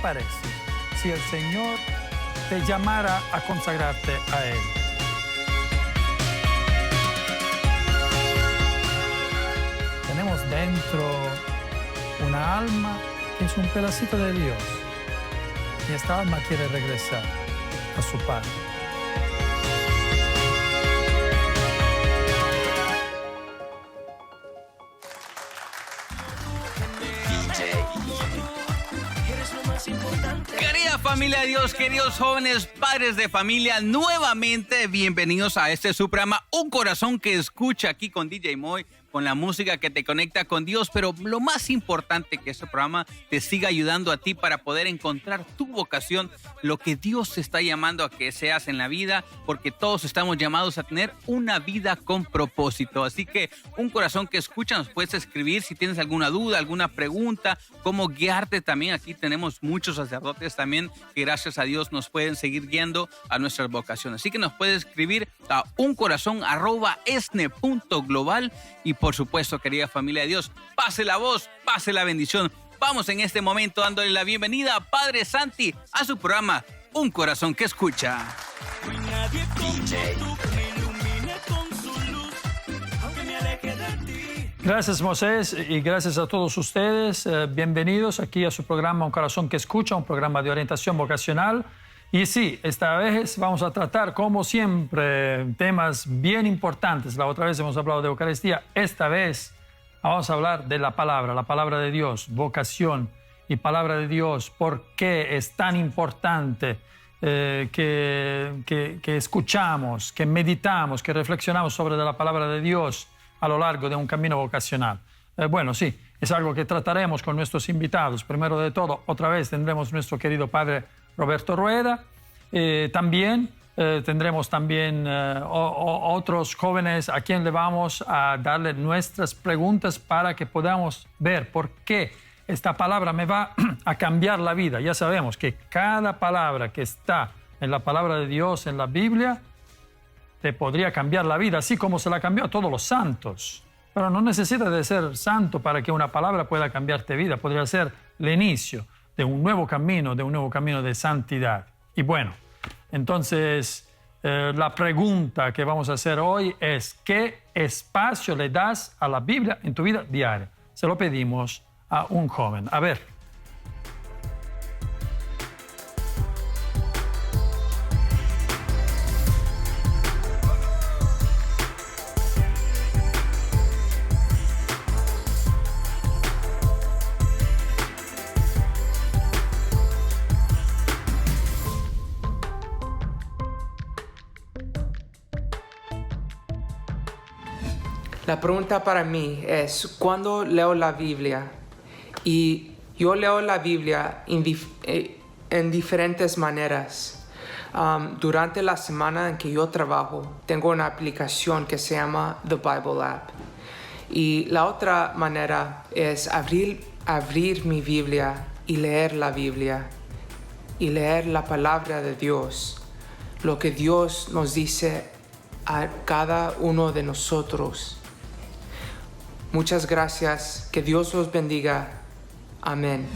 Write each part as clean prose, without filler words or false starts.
parece si el Señor te llamara a consagrarte a Él? Tenemos dentro una alma que es un pedacito de Dios y esta alma quiere regresar a su Padre. Querida familia de Dios, queridos jóvenes, padres de familia, nuevamente bienvenidos a este su programa Un Corazón que Escucha, aquí con DJ Moy, con la música que te conecta con Dios, pero lo más importante, que este programa te siga ayudando a ti para poder encontrar tu vocación, lo que Dios te está llamando a que seas en la vida, porque todos estamos llamados a tener una vida con propósito. Así que Un Corazón que Escucha, nos puedes escribir si tienes alguna duda, alguna pregunta, cómo guiarte también. Aquí tenemos muchos sacerdotes también que gracias a Dios nos pueden seguir guiando a nuestras vocaciones. Así que nos puedes escribir a uncorazon@esne.global. Y por supuesto, querida familia de Dios, pase la voz, pase la bendición. Vamos en este momento dándole la bienvenida a Padre Santi a su programa Un Corazón que Escucha. Gracias, Moisés, y gracias a todos ustedes. Bienvenidos aquí a su programa Un Corazón que Escucha, un programa de orientación vocacional. Y sí, esta vez vamos a tratar, como siempre, temas bien importantes. La otra vez hemos hablado de Eucaristía. Esta vez vamos a hablar de la palabra de Dios, vocación y palabra de Dios. ¿Por qué es tan importante que escuchamos, que meditamos, que reflexionamos sobre la palabra de Dios a lo largo de un camino vocacional? Bueno, sí, es algo que trataremos con nuestros invitados. Primero de todo, otra vez tendremos nuestro querido padre Roberto Rueda. También tendremos otros jóvenes a quien le vamos a darle nuestras preguntas para que podamos ver por qué esta palabra me va a cambiar la vida. Ya sabemos que cada palabra que está en la palabra de Dios, en la Biblia, te podría cambiar la vida, así como se la cambió a todos los santos. Pero no necesita de ser santo para que una palabra pueda cambiarte vida. Podría ser el inicio de un nuevo camino de santidad. Y bueno, entonces la pregunta que vamos a hacer hoy es: ¿qué espacio le das a la Biblia en tu vida diaria? Se lo pedimos a un joven. A ver. La pregunta para mí es, ¿cuándo leo la Biblia? Y yo leo la Biblia en diferentes maneras. Durante la semana en que yo trabajo, tengo una aplicación que se llama The Bible App. Y la otra manera es abrir mi Biblia y leer la Biblia. Y leer la palabra de Dios. Lo que Dios nos dice a cada uno de nosotros. Muchas gracias. Que Dios los bendiga. Amén.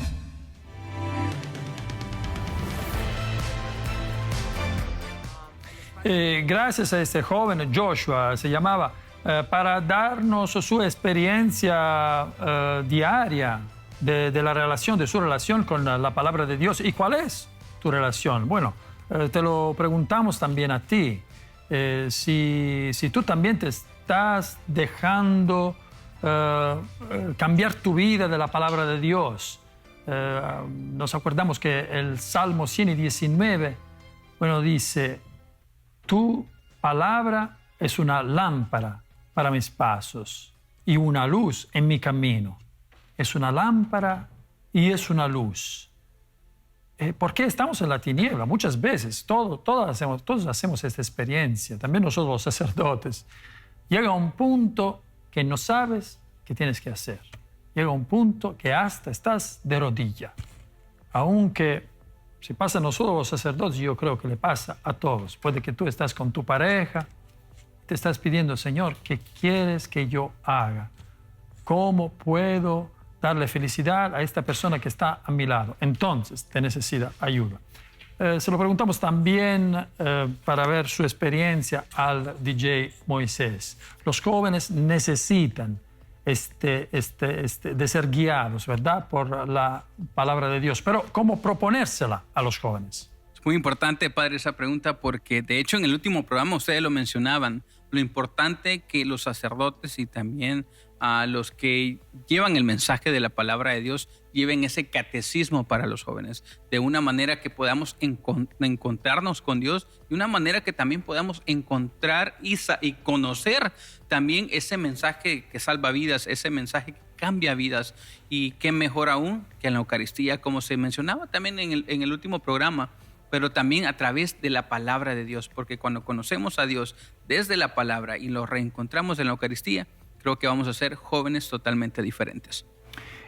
Gracias a este joven, Joshua se llamaba, para darnos su experiencia diaria de la relación, de su relación con la palabra de Dios. ¿Y cuál es tu relación? Bueno, te lo preguntamos también a ti. Si tú también te estás dejando cambiar tu vida de la palabra de Dios. Nos acordamos que el Salmo 119, bueno, dice: tu palabra es una lámpara para mis pasos y una luz en mi camino. Es una lámpara y es una luz. ¿Por qué estamos en la tiniebla? Muchas veces, todos hacemos esta experiencia, también nosotros los sacerdotes. Llega un punto que no sabes qué tienes que hacer. Llega un punto que hasta estás de rodilla. Aunque si pasa a nosotros los sacerdotes, yo creo que le pasa a todos. Puede que tú estás con tu pareja, te estás pidiendo: Señor, ¿qué quieres que yo haga? ¿Cómo puedo darle felicidad a esta persona que está a mi lado. Entonces, te necesita ayuda. Se lo preguntamos también para ver su experiencia al DJ Moisés. Los jóvenes necesitan de ser guiados, ¿verdad?, por la palabra de Dios. Pero, ¿cómo proponérsela a los jóvenes? Es muy importante, padre, esa pregunta, porque de hecho en el último programa ustedes lo mencionaban, lo importante que los sacerdotes y también a los que llevan el mensaje de la palabra de Dios lleven ese catecismo para los jóvenes, de una manera que podamos encontrarnos con Dios, de una manera que también podamos encontrar y conocer también ese mensaje que salva vidas, ese mensaje que cambia vidas. Y qué mejor aún que en la Eucaristía, como se mencionaba también en el último programa, pero también a través de la palabra de Dios, porque cuando conocemos a Dios desde la palabra y lo reencontramos en la Eucaristía, creo que vamos a ser jóvenes totalmente diferentes.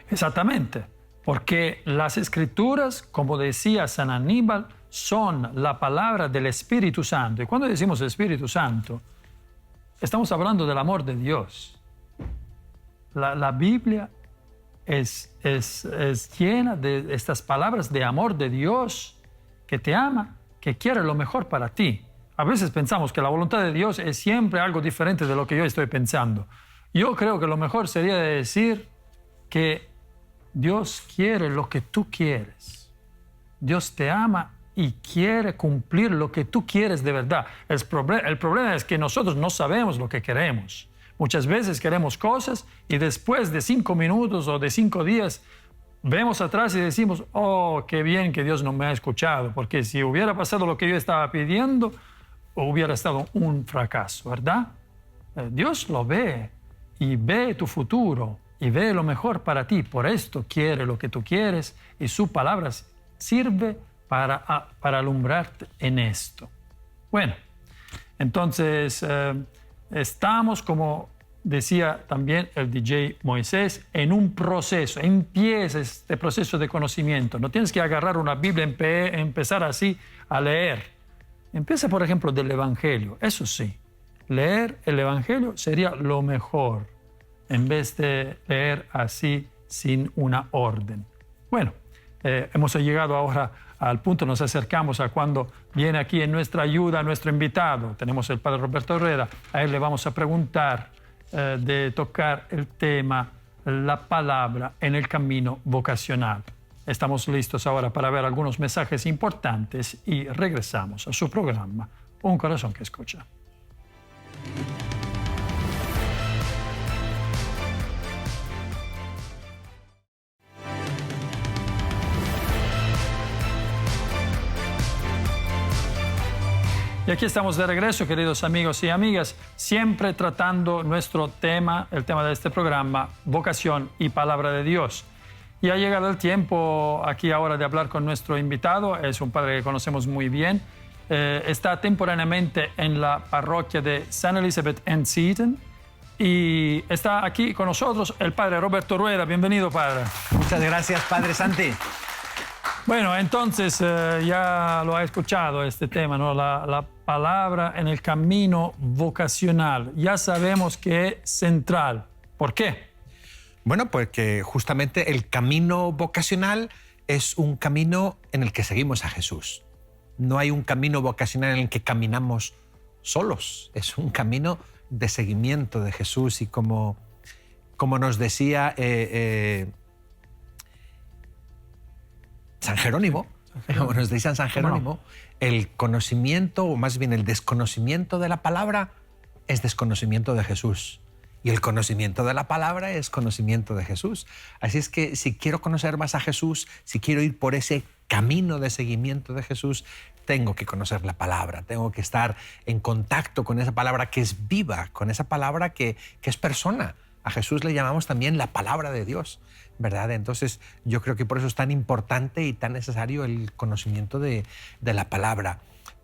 Exactamente, porque las Escrituras, como decía San Aníbal, son la palabra del Espíritu Santo. Y cuando decimos Espíritu Santo, estamos hablando del amor de Dios. La Biblia es llena de estas palabras de amor de Dios, que te ama, que quiere lo mejor para ti. A veces pensamos que la voluntad de Dios es siempre algo diferente de lo que yo estoy pensando. Yo creo que lo mejor sería decir que Dios quiere lo que tú quieres. Dios te ama y quiere cumplir lo que tú quieres de verdad. El problema es que nosotros no sabemos lo que queremos. Muchas veces queremos cosas y después de 5 minutos o de 5 días vemos atrás y decimos, oh, qué bien que Dios no me ha escuchado, porque si hubiera pasado lo que yo estaba pidiendo, hubiera estado un fracaso, ¿verdad? Dios lo ve y ve tu futuro y ve lo mejor para ti. Por esto quiere lo que tú quieres y su palabra sirve para alumbrarte en esto. Bueno, entonces estamos, como decía también el DJ Moisés, en un proceso. Empieza este proceso de conocimiento. No tienes que agarrar una Biblia y empezar así a leer. Empieza, por ejemplo, del Evangelio. Eso sí, leer el Evangelio sería lo mejor, en vez de leer así sin una orden. Bueno, hemos llegado ahora al punto, nos acercamos a cuando viene aquí en nuestra ayuda nuestro invitado. Tenemos el padre Roberto Rueda. A él le vamos a preguntar de tocar el tema, la palabra en el camino vocacional. Estamos listos ahora para ver algunos mensajes importantes y regresamos a su programa, Un Corazón que Escucha. Y aquí estamos de regreso, queridos amigos y amigas, siempre tratando nuestro tema, el tema de este programa, vocación y palabra de Dios. Y ha llegado el tiempo aquí ahora de hablar con nuestro invitado. Es un padre que conocemos muy bien. Está temporalmente en la parroquia de St. Elizabeth and Seton. Y está aquí con nosotros el padre Roberto Rueda. Bienvenido, padre. Muchas gracias, padre Santi. Bueno, entonces ya lo ha escuchado este tema, ¿no? La palabra en el camino vocacional. Ya sabemos que es central. ¿Por qué? Bueno, porque justamente el camino vocacional es un camino en el que seguimos a Jesús. No hay un camino vocacional en el que caminamos solos. Es un camino de seguimiento de Jesús y como nos decía San Jerónimo, como nos decía San Jerónimo, el conocimiento, o más bien el desconocimiento de la palabra es desconocimiento de Jesús. Y el conocimiento de la palabra es conocimiento de Jesús. Así es que si quiero conocer más a Jesús, si quiero ir por ese camino de seguimiento de Jesús, tengo que conocer la palabra, tengo que estar en contacto con esa palabra que es viva, con esa palabra que es persona. A Jesús le llamamos también la palabra de Dios, ¿verdad? Entonces yo creo que por eso es tan importante y tan necesario el conocimiento de la palabra.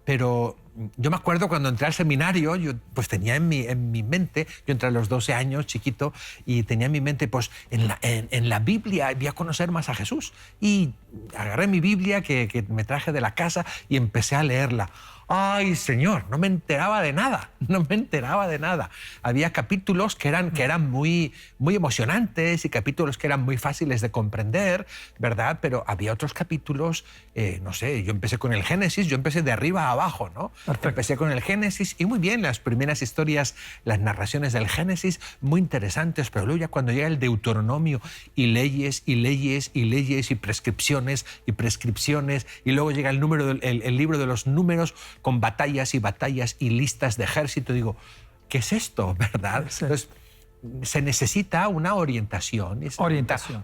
Pero yo me acuerdo cuando entré al seminario, yo pues tenía en mi mente, yo entré a los 12 años, chiquito, y tenía en mi mente, pues en la Biblia voy a conocer más a Jesús. Y agarré mi Biblia que me traje de la casa y empecé a leerla. ¡ay, Señor! No me enteraba de nada, no me enteraba de nada. Había capítulos que eran muy, muy emocionantes y capítulos que eran muy fáciles de comprender, ¿verdad? Pero había otros capítulos, no sé, yo empecé con el Génesis, yo empecé de arriba a abajo, ¿no? Perfecto. Empecé con el Génesis y muy bien, las primeras historias, las narraciones del Génesis, muy interesantes, pero luego ya cuando llega el Deuteronomio y leyes y leyes y leyes y prescripciones y luego llega el libro de los números con batallas y batallas y listas de ejército, digo, ¿qué es esto, verdad? Sí. Entonces, se necesita una orientación,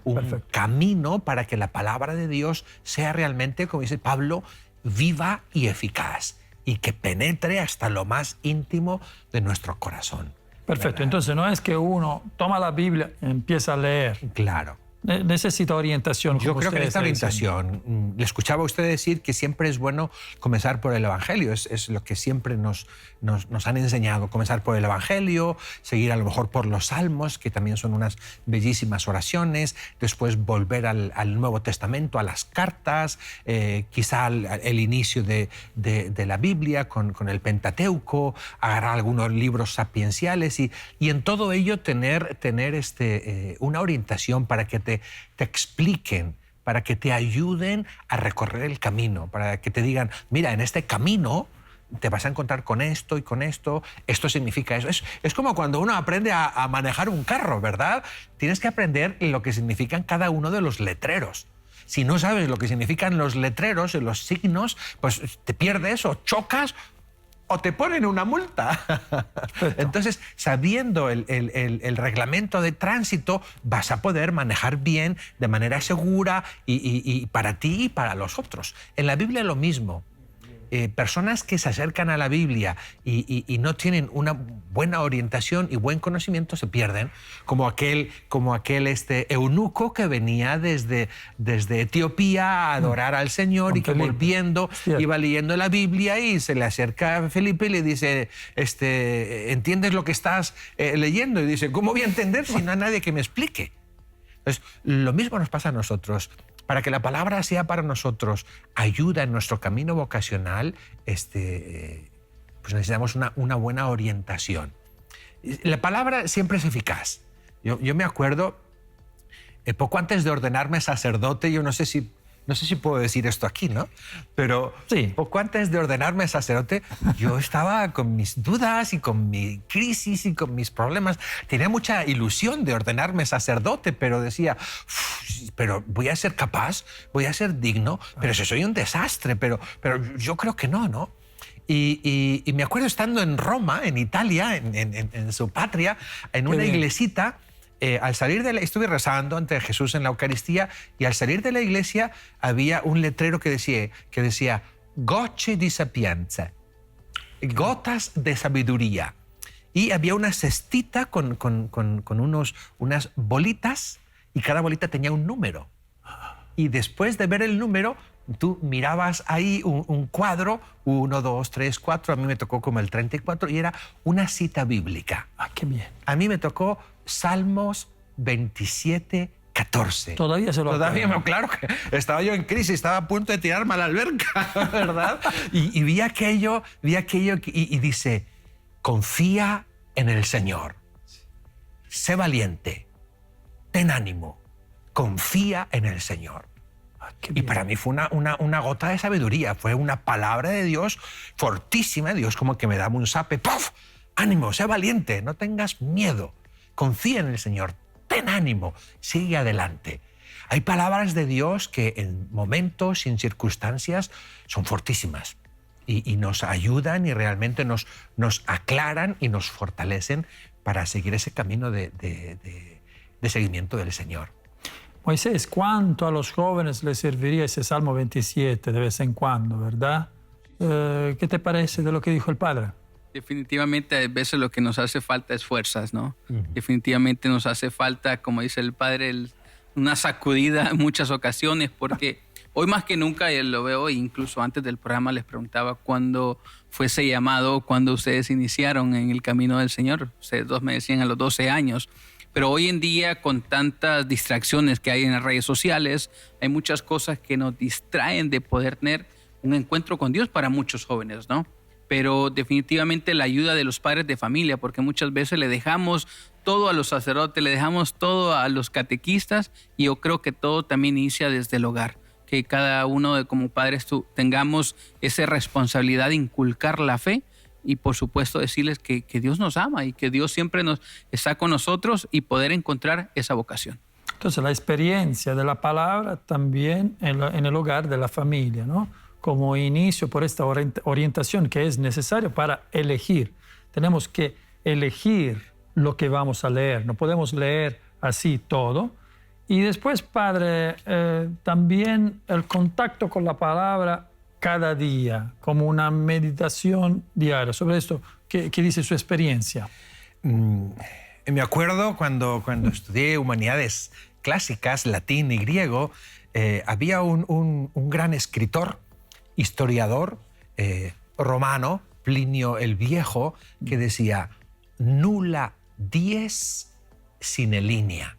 un perfecto. camino para que la palabra de Dios sea realmente, como dice Pablo, viva y eficaz y que penetre hasta lo más íntimo de nuestro corazón. Perfecto, ¿verdad? entonces no es que uno toma la Biblia y empieza a leer. Claro. Necesita orientación. Yo como creo que usted necesita está diciendo. orientación. Le escuchaba a usted decir que siempre es bueno comenzar por el Evangelio. Es lo que siempre nos han enseñado. Comenzar por el Evangelio, seguir a lo mejor por los Salmos, que también son unas bellísimas oraciones. Después volver al Nuevo Testamento, a las cartas, quizá el inicio de la Biblia con el Pentateuco, agarrar algunos libros sapienciales y en todo ello tener una orientación para que te expliquen, para que te ayuden a recorrer el camino, para que te digan, mira, en este camino te vas a encontrar con esto y con esto, esto significa eso. Es como cuando uno aprende a manejar un carro, ¿verdad? Tienes que aprender lo que significan cada uno de los letreros. Si no sabes lo que significan los letreros y los signos, pues te pierdes o chocas o te ponen una multa. Entonces, sabiendo el reglamento de tránsito, vas a poder manejar bien, de manera segura y para ti y para los otros. En la Biblia lo mismo. Personas que se acercan a la Biblia y no tienen una buena orientación y buen conocimiento se pierden, como aquel eunuco que venía desde Etiopía a adorar al Señor y que Felipe. volviendo Cierto. iba leyendo la Biblia y se le acerca a Felipe y le dice, ¿entiendes lo que estás leyendo? Y dice, ¿cómo voy a entender si no hay nadie que me explique? Entonces, lo mismo nos pasa a nosotros. Para que la palabra sea para nosotros ayuda en nuestro camino vocacional, pues necesitamos una buena orientación. La palabra siempre es eficaz. Yo me acuerdo, poco antes de ordenarme sacerdote, yo no sé si puedo decir esto aquí, ¿no? Pero Sí. poco antes de ordenarme sacerdote, yo estaba con mis dudas y con mi crisis y con mis problemas. Tenía mucha ilusión de ordenarme sacerdote, pero decía, pero voy a ser capaz, voy a ser digno, pero si soy un desastre, pero yo creo que no, ¿no? Y me acuerdo estando en Roma, en Italia, en su patria, en una bien. iglesita. Al salir estuve rezando ante Jesús en la Eucaristía y al salir de la iglesia había un letrero que decía Gocce di sapienza, gotas de sabiduría. Y había una cestita con unas bolitas y cada bolita tenía un número. Y después de ver el número, tú mirabas ahí un cuadro, 1, 2, 3, 4, a mí me tocó como el 34 y era una cita bíblica. Ah, qué bien. A mí me tocó Salmos 27, 14. Todavía se lo acuerdo. Claro que estaba yo en crisis, estaba a punto de tirarme a la alberca, ¿verdad? Y vi aquello y dice, confía en el Señor, sé valiente, ten ánimo, confía en el Señor. Qué Y bien. para mí fue una gota de sabiduría, fue una palabra de Dios fortísima, Dios como que me daba un zape, ¡puf! Ánimo, sé valiente, no tengas miedo, confía en el Señor, ten ánimo, sigue adelante. Hay palabras de Dios que en momentos y en circunstancias son fortísimas y nos ayudan y realmente nos aclaran y nos fortalecen para seguir ese camino de seguimiento del Señor. Moisés, ¿cuánto a los jóvenes les serviría ese Salmo 27 de vez en cuando, verdad? ¿Qué te parece de lo que dijo el Padre? Definitivamente a veces lo que nos hace falta es fuerzas, ¿no? Definitivamente nos hace falta, como dice el Padre, una sacudida en muchas ocasiones, porque hoy más que nunca, y lo veo, incluso antes del programa les preguntaba cuándo fue ese llamado, cuándo ustedes iniciaron en el camino del Señor. Ustedes dos me decían a los 12 años. Pero hoy en día, con tantas distracciones que hay en las redes sociales, hay muchas cosas que nos distraen de poder tener un encuentro con Dios para muchos jóvenes, ¿no? Pero definitivamente la ayuda de los padres de familia, porque muchas veces le dejamos todo a los sacerdotes, le dejamos todo a los catequistas, y yo creo que todo también inicia desde el hogar, que cada uno como padres tengamos esa responsabilidad de inculcar la fe y por supuesto decirles que Dios nos ama y que Dios siempre está con nosotros y poder encontrar esa vocación. Entonces la experiencia de la palabra también en el hogar de la familia, ¿no? Como inicio por esta orientación que es necesario para elegir. Tenemos que elegir lo que vamos a leer, no podemos leer así todo. Y después, Padre, también el contacto con la palabra cada día, como una meditación diaria. Sobre esto, ¿qué dice su experiencia? Me acuerdo cuando estudié humanidades clásicas, latín y griego, había un gran escritor, historiador romano, Plinio el Viejo, que decía, nulla dies sine linea.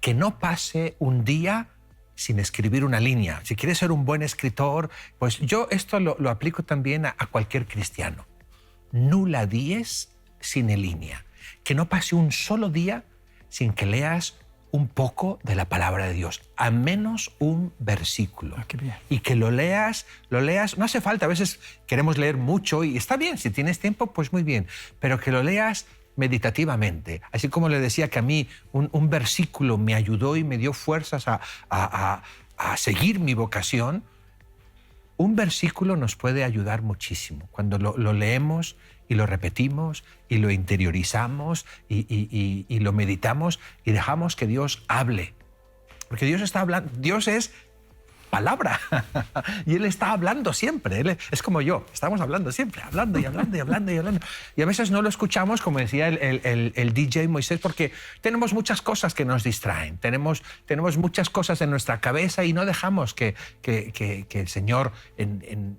Que no pase un día sin escribir una línea. Si quieres ser un buen escritor, pues yo esto lo aplico también a cualquier cristiano. Nulla dies sine linea. Que no pase un solo día sin que leas un poco de la palabra de Dios, a menos un versículo. Qué bien. Y que lo leas, no hace falta, a veces queremos leer mucho y está bien, si tienes tiempo, pues muy bien, pero que lo leas meditativamente. Así como le decía que a mí un versículo me ayudó y me dio fuerzas a seguir mi vocación, un versículo nos puede ayudar muchísimo. Cuando lo leemos y lo repetimos y lo interiorizamos y lo meditamos y dejamos que Dios hable. Porque Dios está hablando, Dios es palabra y Él está hablando siempre. Él es como yo, estamos hablando siempre, hablando y hablando y hablando y hablando. Y a veces no lo escuchamos, como decía el DJ Moisés, porque tenemos muchas cosas que nos distraen, tenemos muchas cosas en nuestra cabeza y no dejamos que el Señor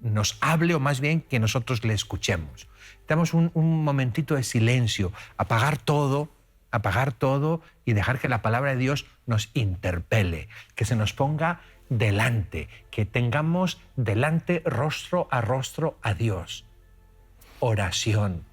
nos hable, o más bien que nosotros le escuchemos. Damos un momentito de silencio, apagar todo y dejar que la palabra de Dios nos interpele, que se nos ponga delante, que tengamos delante rostro a Dios. Oración.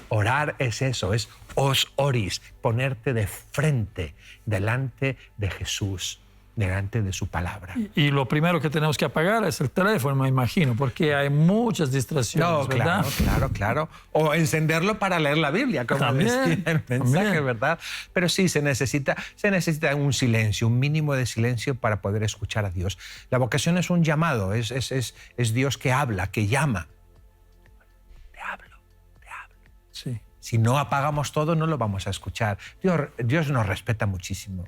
Orar es eso, es os oris, ponerte de frente delante de Jesús, delante de su palabra. Y lo primero que tenemos que apagar es el teléfono, me imagino, porque hay muchas distracciones, No, ¿verdad? Claro. O encenderlo para leer la Biblia, como También, decía el mensaje, también. ¿verdad? Pero sí, se necesita un silencio, un mínimo de silencio para poder escuchar a Dios. La vocación es un llamado, es Dios que habla, que llama. Te hablo. Sí. Si no apagamos todo, no lo vamos a escuchar. Dios nos respeta muchísimo.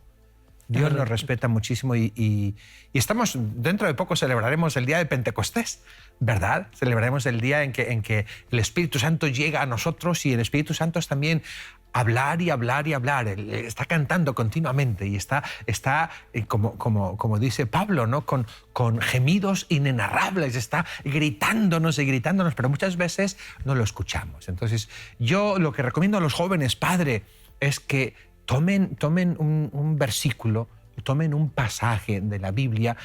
Dios nos respeta muchísimo y estamos, dentro de poco celebraremos el día de Pentecostés, ¿verdad? Celebraremos el día en que el Espíritu Santo llega a nosotros y el Espíritu Santo es también hablar y hablar y hablar. Él está cantando continuamente y está como dice Pablo, ¿no? Con gemidos inenarrables, está gritándonos, pero muchas veces no lo escuchamos. Entonces, yo lo que recomiendo a los jóvenes, padre, es que tomen un versículo, tomen un pasaje de la Biblia.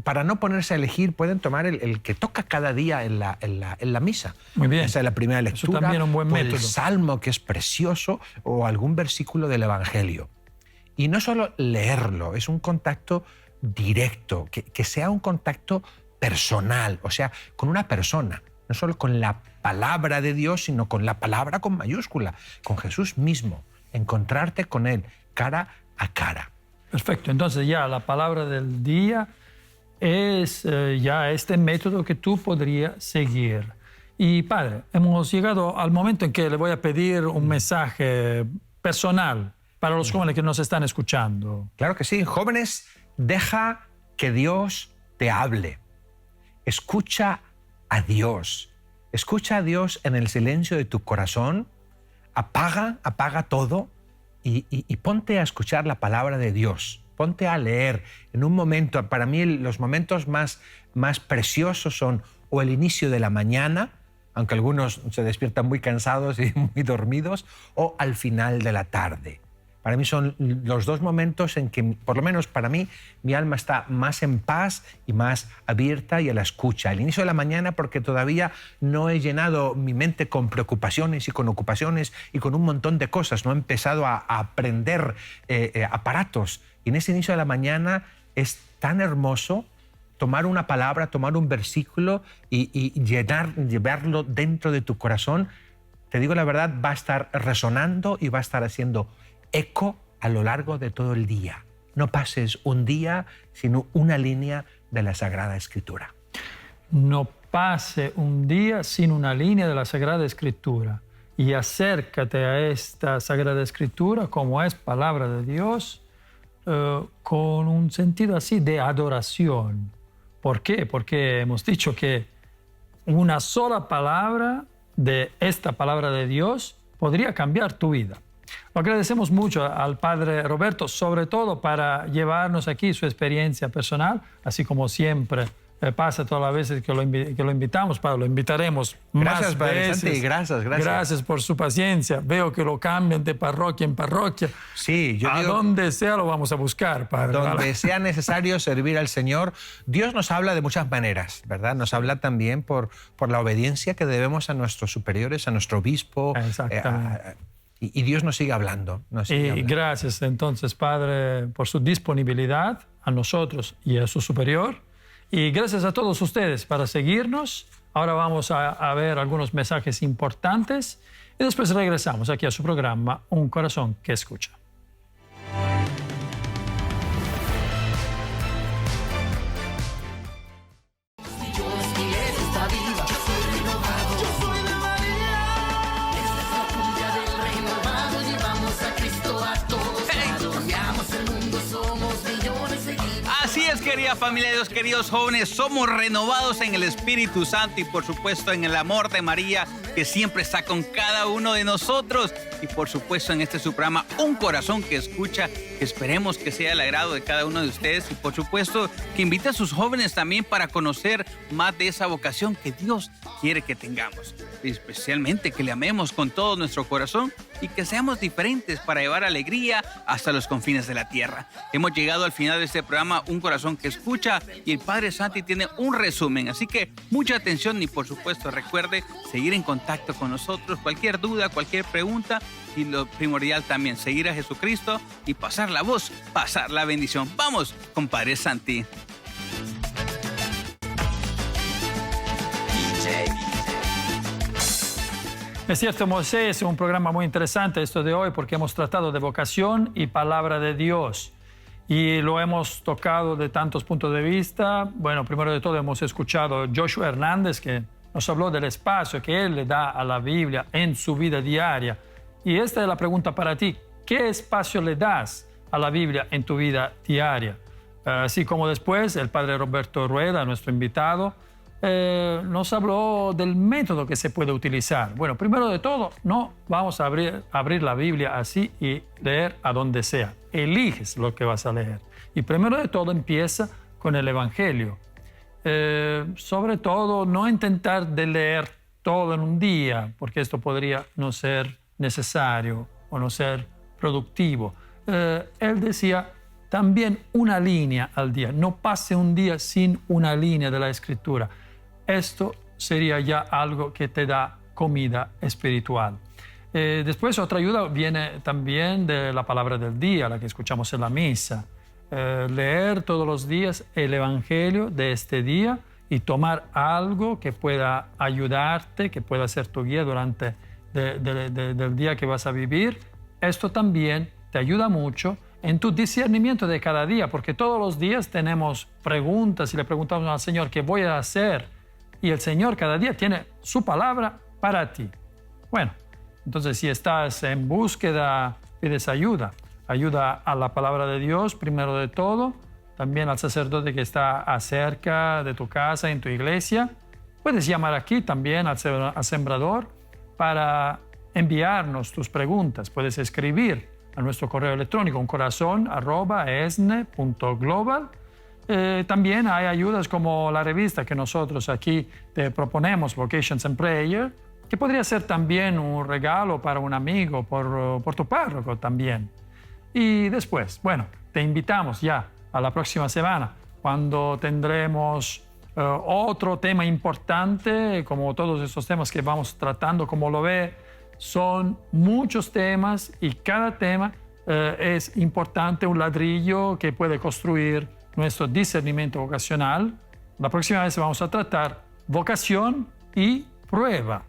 Para no ponerse a elegir, pueden tomar el que toca cada día en la misa. Muy bien. Esa es la primera lectura. Eso también es un buen o método. el Salmo, que es precioso, o algún versículo del Evangelio. Y no solo leerlo, es un contacto directo, que sea un contacto personal, o sea, con una persona. No solo con la palabra de Dios, sino con la palabra con mayúscula, con Jesús mismo. Encontrarte con Él cara a cara. Perfecto, entonces ya la palabra del día es ya este método que tú podrías seguir. Y padre, hemos llegado al momento en que le voy a pedir un mensaje personal para los jóvenes que nos están escuchando. Claro que sí. Jóvenes, deja que Dios te hable. Escucha a Dios. Escucha a Dios en el silencio de tu corazón. Apaga todo y ponte a escuchar la palabra de Dios. Ponte a leer en un momento. Para mí los momentos más preciosos son o el inicio de la mañana, aunque algunos se despiertan muy cansados y muy dormidos, o al final de la tarde. Para mí son los dos momentos en que, por lo menos para mí, mi alma está más en paz y más abierta y a la escucha. El inicio de la mañana, porque todavía no he llenado mi mente con preocupaciones y con ocupaciones y con un montón de cosas. No he empezado a aprender aparatos. Y en ese inicio de la mañana es tan hermoso tomar una palabra, tomar un versículo y llevarlo dentro de tu corazón. Te digo la verdad, va a estar resonando y va a estar haciendo eco a lo largo de todo el día. No pases un día sin una línea de la Sagrada Escritura. No pase un día sin una línea de la Sagrada Escritura. Y acércate a esta Sagrada Escritura, como es palabra de Dios, con un sentido así de adoración. ¿Por qué? Porque hemos dicho que una sola palabra de esta palabra de Dios podría cambiar tu vida. Lo agradecemos mucho al Padre Roberto, sobre todo para llevarnos aquí su experiencia personal, así como siempre pasa todas las veces que lo invitamos. Padre, lo invitaremos Gracias, más Padre veces. Santi, gracias. Gracias por su paciencia. Veo que lo cambian de parroquia en parroquia. Sí, yo digo, donde sea lo vamos a buscar, Padre. donde sea necesario servir al Señor. Dios nos habla de muchas maneras, ¿verdad? Nos habla también por la obediencia que debemos a nuestros superiores, a nuestro obispo. Exactamente. Y Dios nos sigue hablando. Y gracias entonces, Padre, por su disponibilidad a nosotros y a su superior. Y gracias a todos ustedes para seguirnos. Ahora vamos a ver algunos mensajes importantes y después regresamos aquí a su programa Un Corazón que Escucha. Así es, querida familia de Dios, queridos jóvenes, somos renovados en el Espíritu Santo y por supuesto en el amor de María que siempre está con cada uno de nosotros y por supuesto en este su programa Un Corazón que Escucha, que esperemos que sea el agrado de cada uno de ustedes y por supuesto que invite a sus jóvenes también para conocer más de esa vocación que Dios quiere que tengamos, especialmente que le amemos con todo nuestro corazón y que seamos diferentes para llevar alegría hasta los confines de la tierra. Hemos llegado al final de este programa Un Corazón que Escucha y el Padre Santi tiene un resumen, así que mucha atención y por supuesto recuerde seguir en contacto con nosotros, cualquier duda, cualquier pregunta y lo primordial también, seguir a Jesucristo y pasar la voz, pasar la bendición. Vamos con Padre Santi. Es cierto, Moisés, es un programa muy interesante esto de hoy porque hemos tratado de vocación y palabra de Dios. Y lo hemos tocado de tantos puntos de vista. Bueno, primero de todo hemos escuchado a Joshua Hernández que nos habló del espacio que él le da a la Biblia en su vida diaria. Y esta es la pregunta para ti. ¿Qué espacio le das a la Biblia en tu vida diaria? Así como después el Padre Roberto Rueda, nuestro invitado, nos habló del método que se puede utilizar. Bueno, primero de todo, no vamos a abrir la Biblia así y leer a donde sea. Eliges lo que vas a leer. Y primero de todo empieza con el Evangelio. Sobre todo, no intentar de leer todo en un día, porque esto podría no ser necesario o no ser productivo. Él decía también una línea al día. No pase un día sin una línea de la Escritura. Esto sería ya algo que te da comida espiritual. Después otra ayuda viene también de la palabra del día, la que escuchamos en la misa. Leer todos los días el Evangelio de este día y tomar algo que pueda ayudarte, que pueda ser tu guía durante del día que vas a vivir. Esto también te ayuda mucho en tu discernimiento de cada día, porque todos los días tenemos preguntas y le preguntamos al Señor qué voy a hacer. Y el Señor cada día tiene su palabra para ti. Bueno, entonces si estás en búsqueda, pides ayuda. Ayuda a la palabra de Dios, primero de todo. También al sacerdote que está acerca de tu casa, en tu iglesia. Puedes llamar aquí también al sembrador para enviarnos tus preguntas. Puedes escribir a nuestro correo electrónico uncorazon@esne.global. También hay ayudas como la revista que nosotros aquí te proponemos, Vocations and Prayer, que podría ser también un regalo para un amigo, por tu párroco también. Y después, bueno, te invitamos ya a la próxima semana, cuando tendremos otro tema importante, como todos estos temas que vamos tratando, como lo ve, son muchos temas y cada tema es importante, un ladrillo que puede construir nuestro discernimiento vocacional. La próxima vez vamos a tratar vocación y prueba.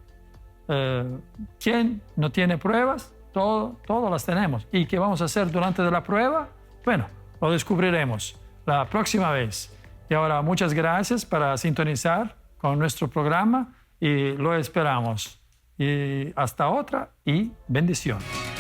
¿Quién no tiene pruebas? Todas las tenemos. ¿Y qué vamos a hacer durante la prueba? Bueno, lo descubriremos la próxima vez. Y ahora muchas gracias para sintonizar con nuestro programa y lo esperamos. Y hasta otra y bendiciones.